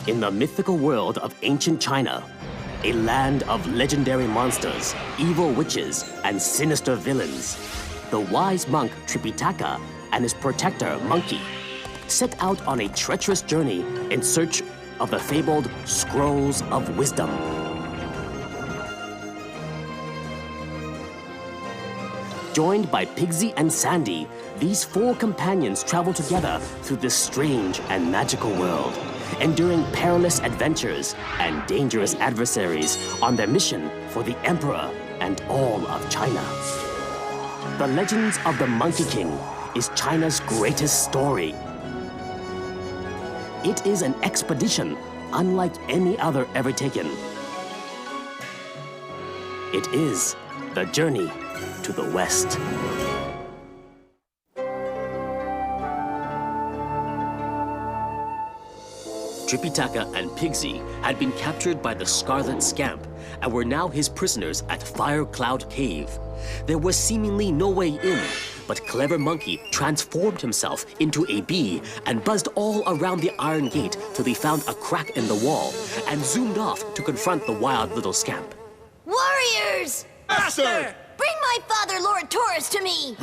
in the mythical world of ancient China, a land of legendary monsters, evil witches, and sinister villains. The wise monk Tripitaka and his protector Monkey set out on a treacherous journey in search of the fabled Scrolls of Wisdom. Joined by Pigsy and Sandy, these four companions travel together through this strange and magical world, enduring perilous adventures and dangerous adversaries on their mission for the Emperor and all of China. The Legends of the Monkey King is China's greatest story. It is an expedition unlike any other ever taken. It is the journey to the West. Tripitaka and Pigsy had been captured by the Scarlet Scamp and were now his prisoners at Fire Cloud Cave. There was seemingly no way in, but clever Monkey transformed himself into a bee and buzzed all around the iron gate till he found a crack in the wall and zoomed off to confront the wild little scamp. Warriors! Master! Bring my father, Lord Taurus, to me!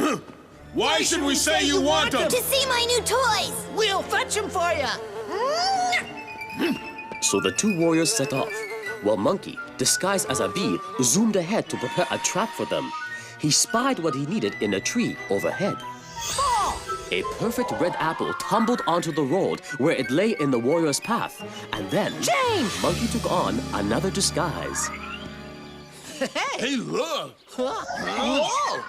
Why should we say you want him? To see my new toys! We'll fetch him for you! So the two warriors set off, while Monkey, disguised as a bee, zoomed ahead to prepare a trap for them. He spied what he needed in a tree overhead. A perfect red apple tumbled onto the road where it lay in the warrior's path, and then Monkey took on another disguise. Hey, look! Whoa!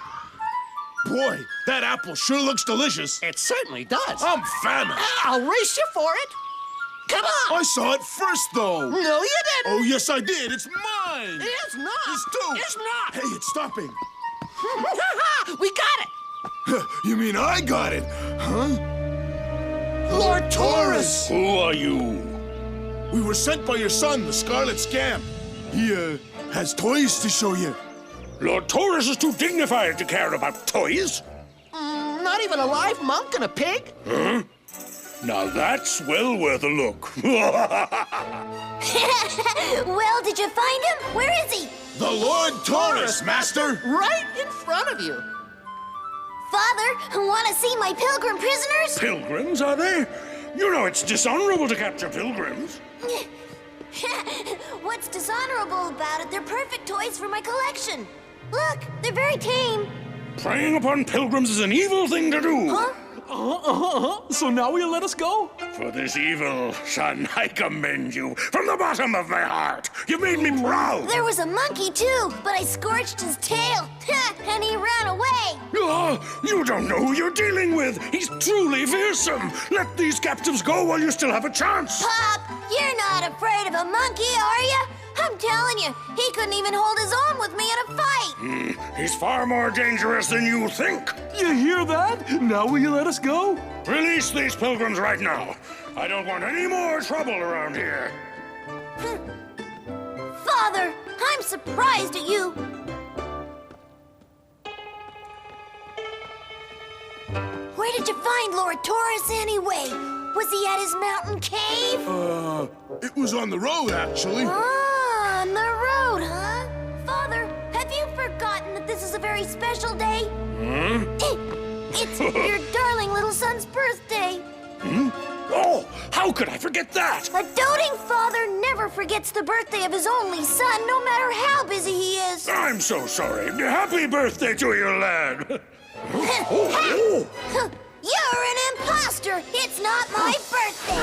Boy, that apple sure looks delicious. It certainly does. I'm famished. I'll race you for it. Come on! I saw it first, though. No, you didn't. Oh, yes, I did. It's mine. It's not. It's two. It's not. Hey, it's stopping. We got it. You mean I got it, huh? Lord Taurus. Who are you? We were sent by your son, the Scarlet Scamp. He, has toys to show you. Lord Taurus is too dignified to care about toys. Not even a live monk and a pig? Huh? Now that's well worth a look. Well, did you find him? Where is he? The Lord Taurus, Master! Right in front of you. Father, want to see my pilgrim prisoners? Pilgrims, are they? You know it's dishonorable to capture pilgrims. What's dishonorable about it? They're perfect toys for my collection. Look, they're very tame. Preying upon pilgrims is an evil thing to do. Huh? So now will you let us go? For this evil, son, I commend you from the bottom of my heart. You made me proud. There was a monkey, too, but I scorched his tail, and he ran away. Oh, you don't know who you're dealing with. He's truly fearsome. Let these captives go while you still have a chance. Pop, you're not afraid of a monkey, are you? I'm telling you, he couldn't even hold his own with me in a fight. He's far more dangerous than you think. You hear that? Now will you let us go? Release these pilgrims right now. I don't want any more trouble around here. Father, I'm surprised at you. Where did you find Lord Taurus anyway? Was he at his mountain cave? It was on the road, actually. Ah, on the road, huh? Father, have you forgotten that this is a very special day? It's your darling little son's birthday. Oh, how could I forget that? A doting father never forgets the birthday of his only son, no matter how busy he is. I'm so sorry. Happy birthday to you, lad. You're an imposter! It's not my birthday!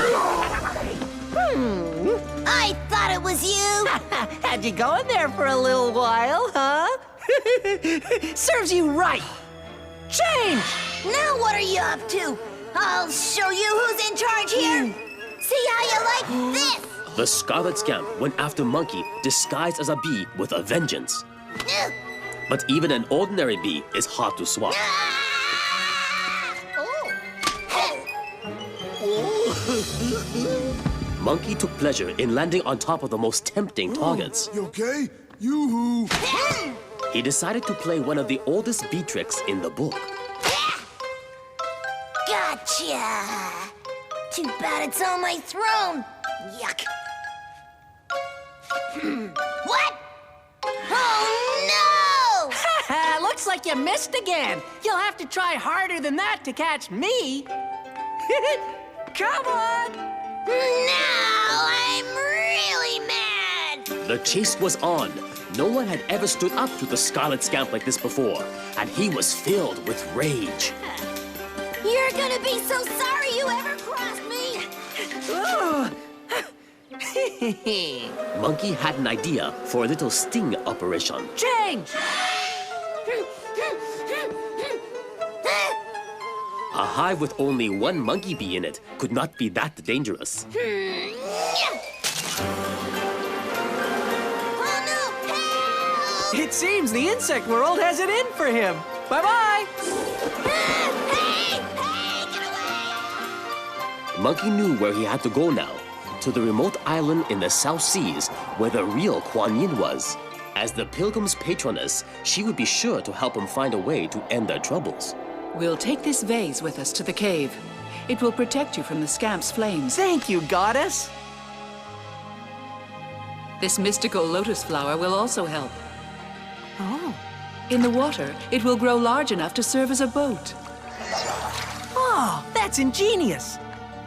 I thought it was you! Had you going there for a little while, huh? Serves you right. Change! Now what are you up to? I'll show you who's in charge here! See how you like this? The Scarlet Scamp went after Monkey disguised as a bee with a vengeance. But even an ordinary bee is hard to swat. Monkey took pleasure in landing on top of the most tempting targets. You okay? Yoo-hoo! He decided to play one of the oldest bee tricks in the book. Gotcha! Too bad it's on my throne. Yuck. What? Oh, no! Looks like you missed again. You'll have to try harder than that to catch me. Come on! Now I'm really mad! The chase was on. No one had ever stood up to the Scarlet Scamp like this before, and he was filled with rage. You're gonna be so sorry you ever crossed me! Monkey had an idea for a little sting operation. Change! A hive with only one monkey bee in it could not be that dangerous. Oh no! Help! It seems the insect world has it in for him. Bye-bye! Hey! Hey! Get away! Monkey knew where he had to go now, to the remote island in the South Seas where the real Kuan Yin was. As the pilgrim's patroness, she would be sure to help him find a way to end their troubles. We'll take this vase with us to the cave. It will protect you from the scamp's flames. Thank you, goddess. This mystical lotus flower will also help. Oh. In the water, it will grow large enough to serve as a boat. Oh, that's ingenious.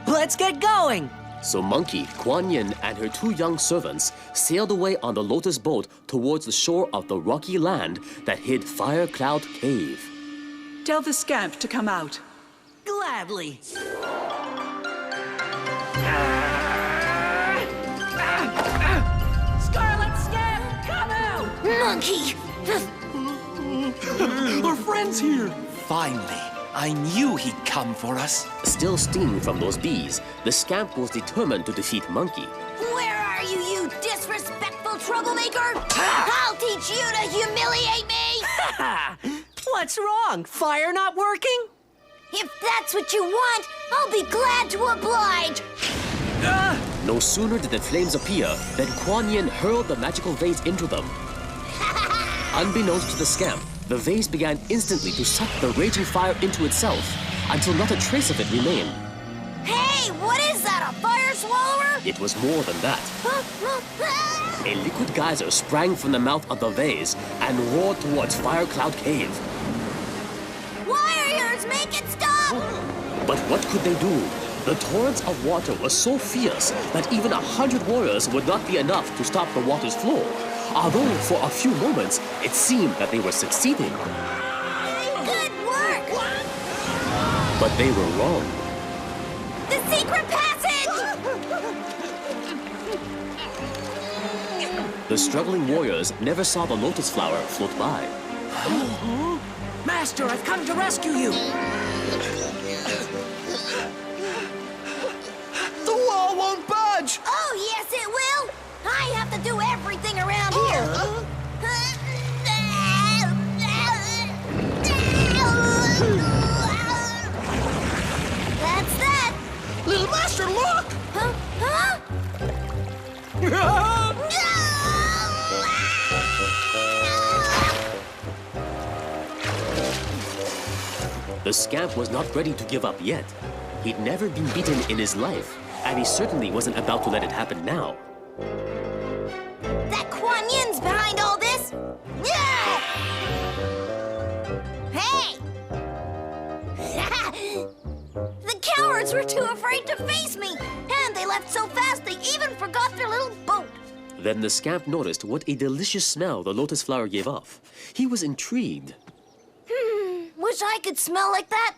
Let's get going. So Monkey, Kuan Yin, and her two young servants sailed away on the lotus boat towards the shore of the rocky land that hid Fire Cloud Cave. Tell the scamp to come out. Gladly. Scarlet Scamp, come out! Monkey! Our friend's here. Finally, I knew he'd come for us. Still stinging from those bees, the scamp was determined to defeat Monkey. Where are you, you disrespectful troublemaker? I'll teach you to humiliate me! What's wrong? Fire not working? If that's what you want, I'll be glad to oblige. No sooner did the flames appear than Kuan Yin hurled the magical vase into them. Unbeknownst to the scamp, the vase began instantly to suck the raging fire into itself until not a trace of it remained. Hey, what is that, a fire swallower? It was more than that. A liquid geyser sprang from the mouth of the vase and roared towards Fire Cloud Cave. Warriors, make it stop! But what could they do? The torrents of water were so fierce that even 100 warriors would not be enough to stop the water's flow. Although for a few moments, it seemed that they were succeeding. Good work! But they were wrong. The secret passage! The struggling warriors never saw the lotus flower float by. Master, I've come to rescue you. The wall won't budge! Oh, yes, it will! I have to do everything around here. That's that. Little Master, look! Huh? The scamp was not ready to give up yet. He'd never been beaten in his life, and he certainly wasn't about to let it happen now. That Kuan Yin's behind all this? Yeah! Hey! The cowards were too afraid to face me, and they left so fast they even forgot their little boat. Then the scamp noticed what a delicious smell the lotus flower gave off. He was intrigued. Wish I could smell like that.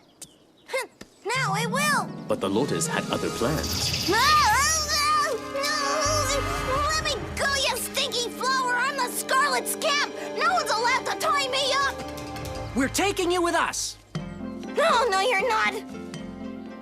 Now I will. But the lotus had other plans. Let me go, you stinky flower! I'm the Scarlet Scamp! No one's allowed to tie me up! We're taking you with us. No, no, you're not.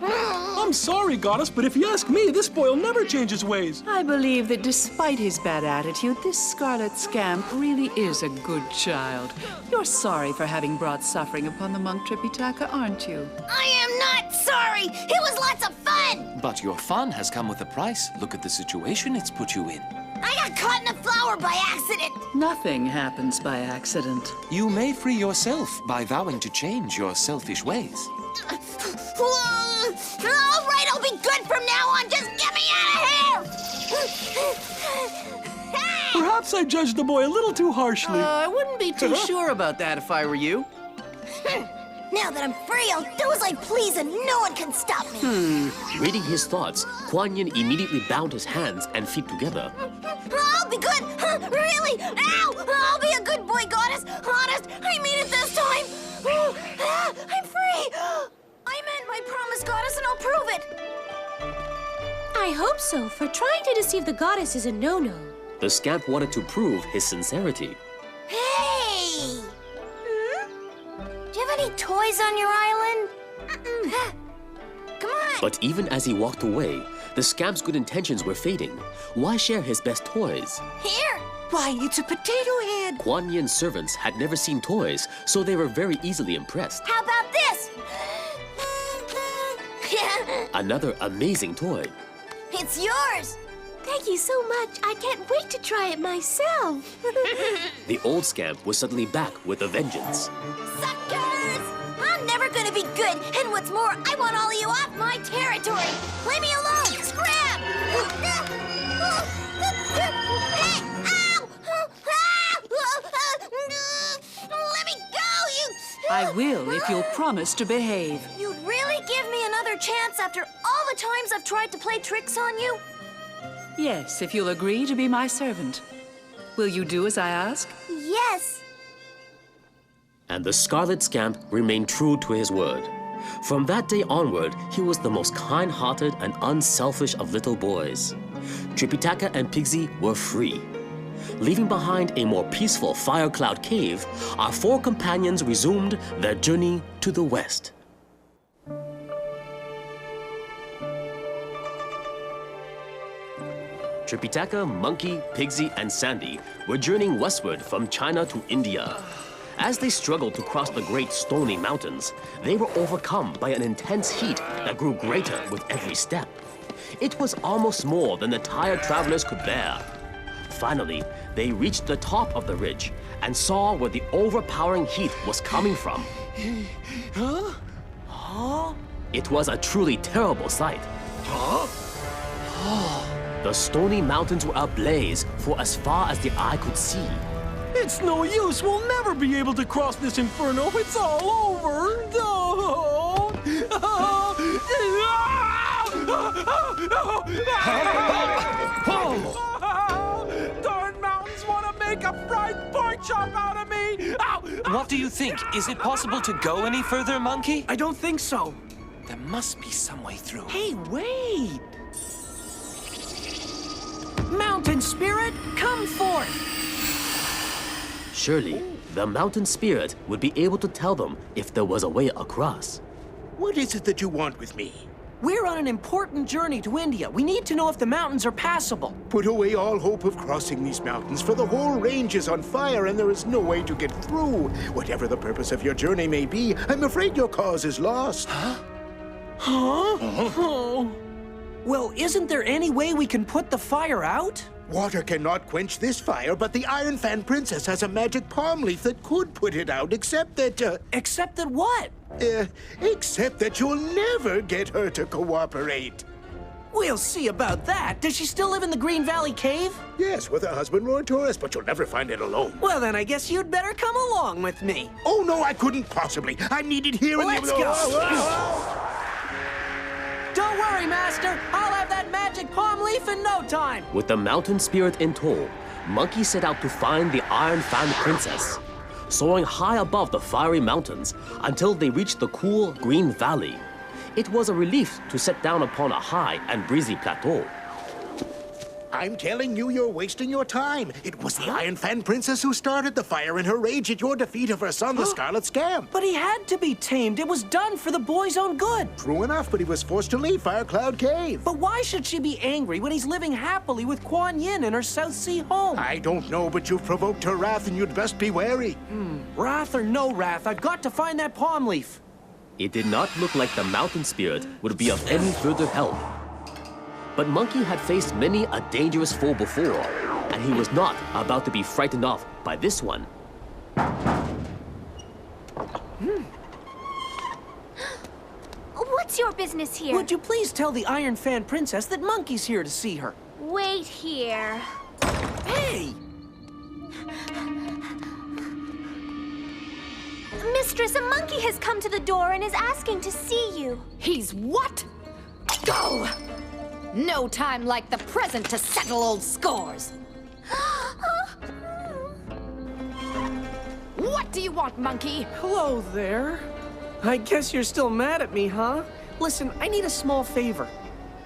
I'm sorry, Goddess, but if you ask me, this boy'll never change his ways. I believe that despite his bad attitude, this Scarlet Scamp really is a good child. You're sorry for having brought suffering upon the monk Tripitaka, aren't you? I am not sorry! It was lots of fun! But your fun has come with a price. Look at the situation it's put you in. I got caught in a flower by accident! Nothing happens by accident. You may free yourself by vowing to change your selfish ways. All right, I'll be good from now on. Just get me out of here! Perhaps I judged the boy a little too harshly. I wouldn't be too sure about that if I were you. Now that I'm free, I'll do as I please and no one can stop me. Reading his thoughts, Kuan Yin immediately bound his hands and feet together. I'll be good. Huh? Really? Ow! I'll be a good boy, goddess. Honest, I mean it this time. I'm free. I meant my promise, goddess, and I'll prove it. I hope so, for trying to deceive the goddess is a no-no. The scamp wanted to prove his sincerity. Hey! Do you have any toys on your island? Come on! But even as he walked away, the scamp's good intentions were fading. Why share his best toys? Here! Why, it's a potato head. Kuan Yin's servants had never seen toys, so they were very easily impressed. How about this? Another amazing toy. It's yours! Thank you so much. I can't wait to try it myself. The old scamp was suddenly back with a vengeance. Suckers! I'm never gonna be good, and what's more, I want all of you off my territory! Leave me alone! Scram! Let me go, you... I will if you'll promise to behave. You'd really give me another chance after all the times I've tried to play tricks on you? Yes, if you'll agree to be my servant. Will you do as I ask? Yes. And the Scarlet Scamp remained true to his word. From that day onward, he was the most kind-hearted and unselfish of little boys. Tripitaka and Pigsy were free. Leaving behind a more peaceful Fire Cloud Cave, our four companions resumed their journey to the west. Tripitaka, Monkey, Pigsy, and Sandy were journeying westward from China to India. As they struggled to cross the great stony mountains, they were overcome by an intense heat that grew greater with every step. It was almost more than the tired travelers could bear. Finally, they reached the top of the ridge and saw where the overpowering heat was coming from. It was a truly terrible sight. The stony mountains were ablaze for as far as the eye could see. It's no use. We'll never be able to cross this inferno. It's all over. Darn mountains want to make a fried pork chop out of me. What do you think? Is it possible to go any further, Monkey? I don't think so. There must be some way through. Hey, wait! Mountain Spirit, come forth! Surely, the mountain spirit would be able to tell them if there was a way across. What is it that you want with me? We're on an important journey to India. We need to know if the mountains are passable. Put away all hope of crossing these mountains, for the whole range is on fire and there is no way to get through. Whatever the purpose of your journey may be, I'm afraid your cause is lost. Well, isn't there any way we can put the fire out? Water cannot quench this fire, but the Iron Fan Princess has a magic palm leaf that could put it out, except that, Except that what? Except that you'll never get her to cooperate. We'll see about that. Does she still live in the Green Valley Cave? Yes, with her husband, Lord Taurus, but you'll never find it alone. Well, then I guess you'd better come along with me. Oh, no, I couldn't possibly. I'm needed here in the... Let's go. Don't worry, Master. I'll have that magic palm leaf in no time. With the mountain spirit in tow, Monkey set out to find the Iron Fan Princess, soaring high above the fiery mountains until they reached the cool green valley. It was a relief to set down upon a high and breezy plateau. I'm telling you, you're wasting your time. It was the Iron Fan Princess who started the fire in her rage at your defeat of her son, the Scarlet Scamp. But he had to be tamed. It was done for the boy's own good. True enough, but he was forced to leave Fire Cloud Cave. But why should she be angry when he's living happily with Kuan Yin in her South Sea home? I don't know, but you've provoked her wrath and you'd best be wary. Wrath or no wrath, I've got to find that palm leaf. It did not look like the mountain spirit would be of any further help. But Monkey had faced many a dangerous foe before, and he was not about to be frightened off by this one. What's your business here? Would you please tell the Iron Fan Princess that Monkey's here to see her? Wait here. Hey! Mistress, a monkey has come to the door and is asking to see you. He's what? Go! No time like the present to settle old scores. What do you want, monkey? Hello there. I guess you're still mad at me, huh? Listen, I need a small favor.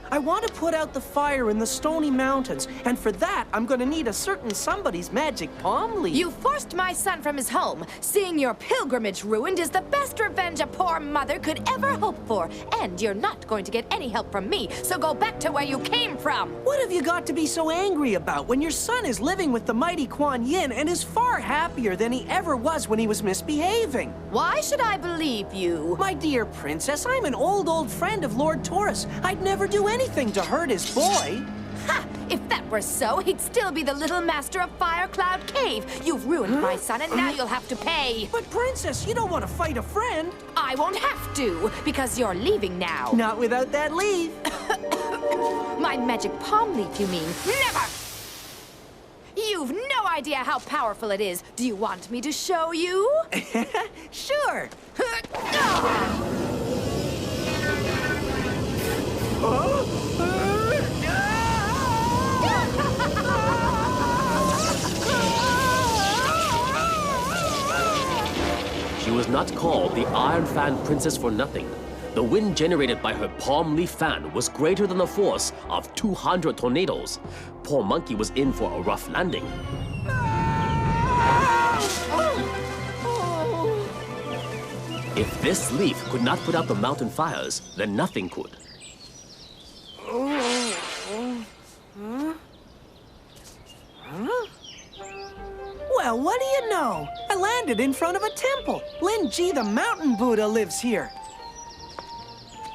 I want to put out the fire in the Stony Mountains, and for that, I'm gonna need a certain somebody's magic palm leaf. You forced my son from his home. Seeing your pilgrimage ruined is the best revenge a poor mother could ever hope for. And you're not going to get any help from me, so go back to where you came from. What have you got to be so angry about when your son is living with the mighty Kuan Yin and is far happier than he ever was when he was misbehaving? Why should I believe you? My dear princess, I'm an old friend of Lord Taurus. I'd never do anything to hurt his boy. Ha! If that were so, he'd still be the little master of Fire Cloud Cave. You've ruined my son, and now you'll have to pay. But princess, you don't want to fight a friend. I won't have to, because you're leaving now. Not without that leaf. My magic palm leaf, you mean? Never! You've no idea how powerful it is. Do you want me to show you? Sure. She was not called the Iron Fan Princess for nothing. The wind generated by her palm leaf fan was greater than the force of 200 tornadoes. Poor Monkey was in for a rough landing. If this leaf could not put out the mountain fires, then nothing could. Well, what do you know? I landed in front of a temple. Lin Ji, the mountain Buddha, lives here.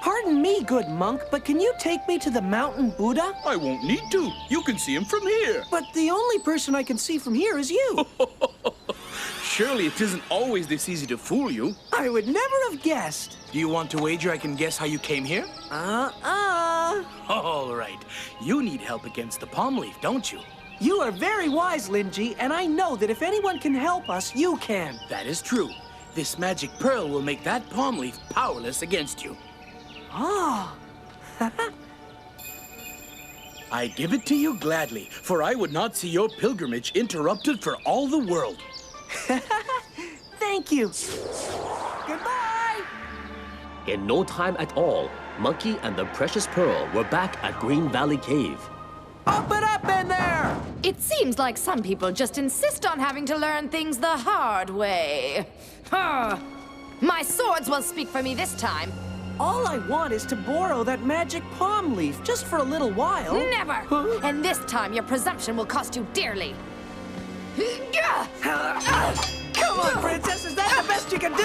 Pardon me, good monk, but can you take me to the mountain Buddha? I won't need to. You can see him from here. But the only person I can see from here is you. Surely it isn't always this easy to fool you. I would never have guessed. Do you want to wager I can guess how you came here? All right. You need help against the palm leaf, don't you? You are very wise, Lin Ji, and I know that if anyone can help us, you can. That is true. This magic pearl will make that palm leaf powerless against you. Ah. I give it to you gladly, for I would not see your pilgrimage interrupted for all the world. Thank you. Goodbye. In no time at all, Monkey and the precious pearl were back at Green Valley Cave. Open up in there! It seems like some people just insist on having to learn things the hard way. Huh. My swords will speak for me this time. All I want is to borrow that magic palm leaf, just for a little while. Never! And this time your presumption will cost you dearly. Come on, princess, is that the best you can do?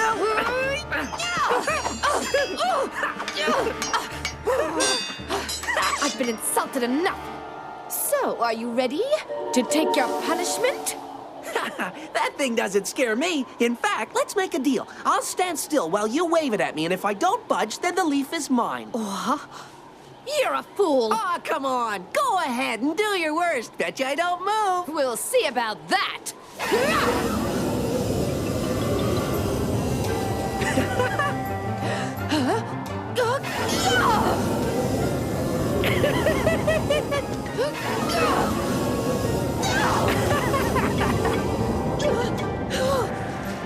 I've been insulted enough. So, are you ready to take your punishment? That thing doesn't scare me. In fact, let's make a deal. I'll stand still while you wave it at me, and if I don't budge, then the leaf is mine. You're a fool. Oh, come on. Go ahead and do your worst. Bet you I don't move. We'll see about that.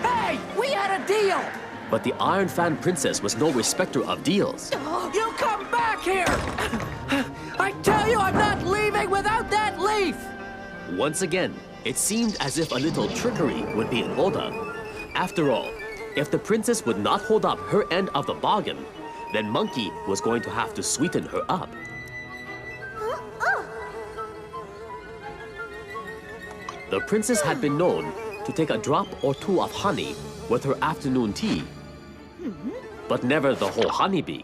Hey, we had a deal. But the Iron Fan Princess was no respecter of deals. You come back here. I tell you, I'm not leaving without that leaf. Once again, it seemed as if a little trickery would be in order. After all, if the princess would not hold up her end of the bargain, then Monkey was going to have to sweeten her up. The princess had been known to take a drop or two of honey with her afternoon tea, but never the whole honeybee.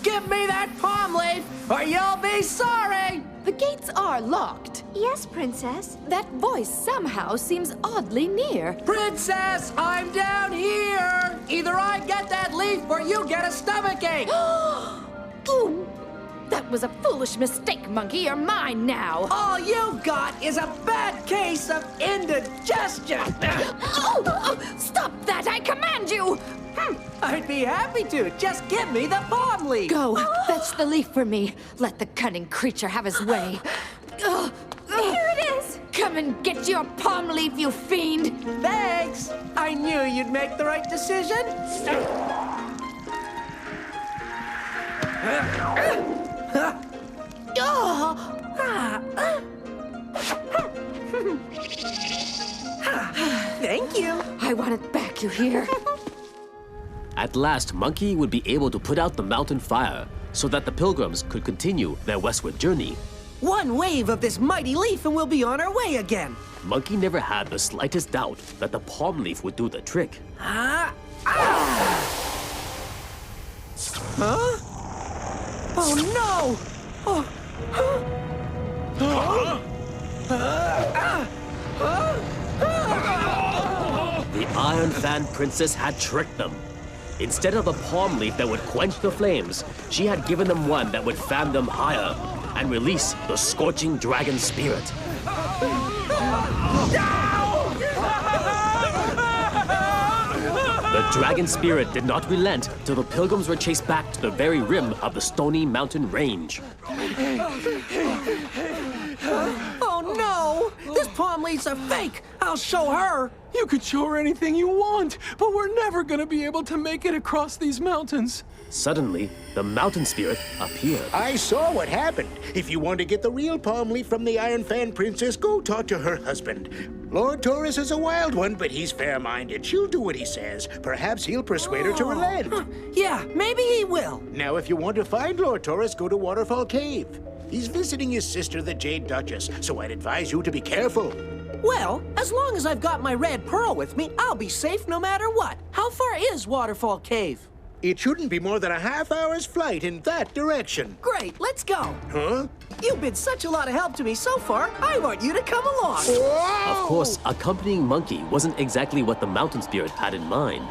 Give me that palm leaf, or you'll be sorry! The gates are locked. Yes, Princess. That voice somehow seems oddly near. Princess, I'm down here! Either I get that leaf or you get a stomachache. Ooh, that was a foolish mistake, Monkey. You're mine now. All you got is a bad case of indigestion. Stop that! I command you! I'd be happy to. Just give me the palm leaf. Go, fetch the leaf for me. Let the cunning creature have his way. Here it is. Come and get your palm leaf, you fiend! Thanks. I knew you'd make the right decision. Thank you. I want it back, you hear? At last, Monkey would be able to put out the mountain fire so that the pilgrims could continue their westward journey. One wave of this mighty leaf and we'll be on our way again. Monkey never had the slightest doubt that the palm leaf would do the trick. Huh? Oh no! The Iron Fan Princess had tricked them. Instead of the palm leaf that would quench the flames, she had given them one that would fan them higher and release the scorching dragon spirit. The dragon spirit did not relent till the pilgrims were chased back to the very rim of the Stony Mountain Range. Oh no! This palm leaf's a fake! I'll show her! You could show her anything you want, but we're never gonna be able to make it across these mountains. Suddenly, the mountain spirit appeared. I saw what happened. If you want to get the real palm leaf from the Iron Fan Princess, go talk to her husband. Lord Taurus is a wild one, but he's fair-minded. She'll do what he says. Perhaps he'll persuade her to relent. Yeah, maybe he will. Now, if you want to find Lord Taurus, go to Waterfall Cave. He's visiting his sister, the Jade Duchess, so I'd advise you to be careful. Well, as long as I've got my red pearl with me, I'll be safe no matter what. How far is Waterfall Cave? It shouldn't be more than a half-hour's flight in that direction. Great, let's go. Huh? You've been such a lot of help to me so far, I want you to come along. Of course, accompanying Monkey wasn't exactly what the mountain spirit had in mind.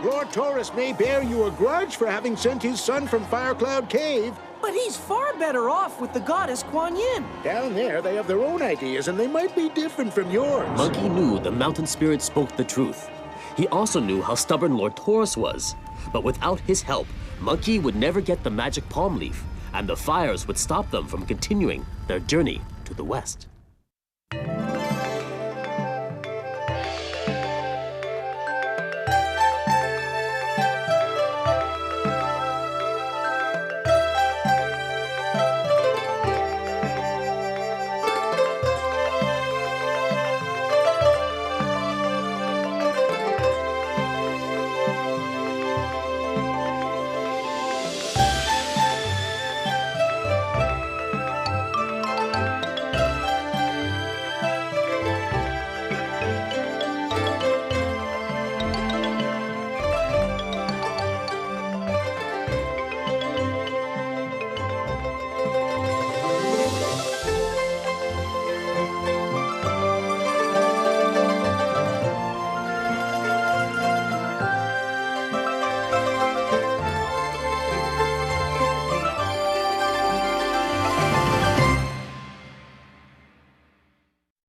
Lord Taurus may bear you a grudge for having sent his son from Firecloud Cave. But he's far better off with the goddess Kuan Yin. Down there, they have their own ideas, and they might be different from yours. Monkey knew the mountain spirit spoke the truth. He also knew how stubborn Lord Taurus was. But without his help, Monkey would never get the magic palm leaf, and the fires would stop them from continuing their journey to the west.